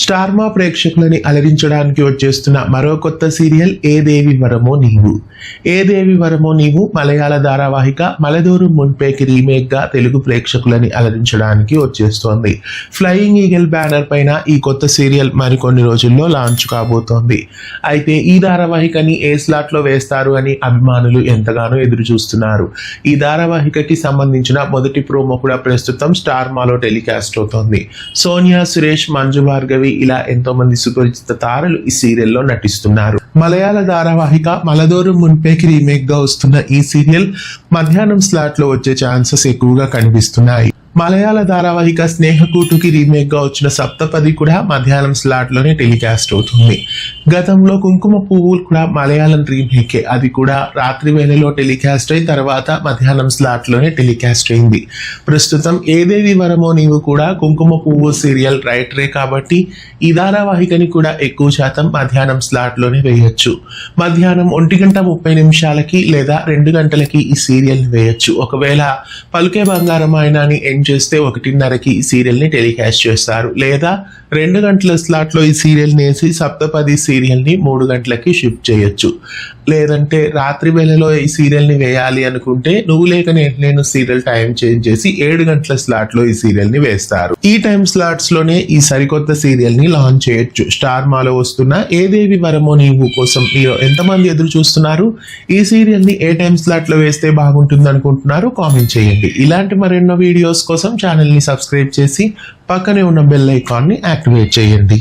Star మా ప్రేక్షకులని అలరించడానికి వచ్చేస్తున్న మరో కొత్త సీరియల్ ఏ దేవి వరమో నీవు. ఏ దేవి వరమో నీవు మలయాళ ధారావాహిక మలదూరు మున్పేకి రీమేక్ గా తెలుగు ప్రేక్షకులని అలరించడానికి వచ్చేస్తోంది. ఫ్లయింగ్ ఈగల్ బ్యానర్ పైన ఈ కొత్త సీరియల్ మరికొన్ని రోజుల్లో లాంచ్ కాబోతోంది. అయితే ఈ ధారావాహికని ఏ స్లాట్ లో వేస్తారు అని అభిమానులు ఎంతగానో ఎదురు చూస్తున్నారు. ఈ ధారావాహికకి సంబంధించిన మొదటి ప్రోమో కూడా ప్రస్తుతం స్టార్ మాలో టెలికాస్ట్ అవుతోంది. సోనియా, సురేష్, మంజు భార్గవి ఇలా ఎంతో మంది సుపరిచిత తారలు ఈ సీరియల్లో నటిస్తున్నారు. మలయాళ ధారావాహిక మలదూరు మున్పేకి రీమేక్ గా వస్తున్న ఈ సీరియల్ మధ్యాహ్నం స్లాట్ లో వచ్చే ఛాన్సెస్ ఎక్కువగా కనిపిస్తున్నాయి. మలయాళ ధారావాహిక స్నేహకూటుకి రీమేక్ గా వచ్చిన సప్తపది కూడా మధ్యాహ్నం స్లాట్ లోనే టెలికాస్ట్ అవుతుంది. గతంలో కుంకుమ పువ్వులు కూడా మలయాళం రీమేకే, అది కూడా రాత్రి వేళలో టెలికాస్ట్ అయి తర్వాత మధ్యాహ్నం స్లాట్ లోనే టెలికాస్ట్ అయింది. ప్రస్తుతం ఏదేవి వరమో నీవు కూడా కుంకుమ పువ్వు సీరియల్ రైటరే కాబట్టి ఈ ధారావాహికని కూడా ఎక్కువ శాతం మధ్యాహ్నం స్లాట్ లోనే వేయొచ్చు. మధ్యాహ్నం 1:30 లేదా 2 గంటలకి ఈ సీరియల్ ని వేయొచ్చు. ఒకవేళ పలుకే బంగారం ఆయనని చేస్తే 1:30కి ఈ సీరియల్ ని టెలికాస్ట్ చేస్తారు. లేదా 2 గంటల స్లాట్ లో ఈ సీరియల్ నేసి సప్తపది సీరియల్ ని 3 గంటలకి షిఫ్ట్ చేయొచ్చు. లేదంటే రాత్రి వేళలో ఈ సీరియల్ ని వేయాలి అనుకుంటే నువ్వు లేక నేను సీరియల్ టైం చేంజ్ చేసి 7 గంటల స్లాట్ లో ఈ సీరియల్ ని వేస్తారు. ఈ టైం స్లాట్స్ లోనే ఈ సరికొత్త సీరియల్ ని లాంచ్ చేయొచ్చు. స్టార్ మాలో వస్తున్న ఏ దేవి వరమో నీవు కోసం మీరు ఎంతమంది ఎదురు చూస్తున్నారు? ఈ సీరియల్ ని ఏ టైం స్లాట్ లో వేస్తే బాగుంటుంది అనుకుంటున్నారు? కామెంట్ చేయండి. ఇలాంటి మరెన్నో వీడియోస్ కోసం ఛానల్ ని సబ్స్క్రైబ్ చేసి పక్కనే ఉన్న బెల్ ఐకాన్ ని యాక్టివేట్ చేయండి.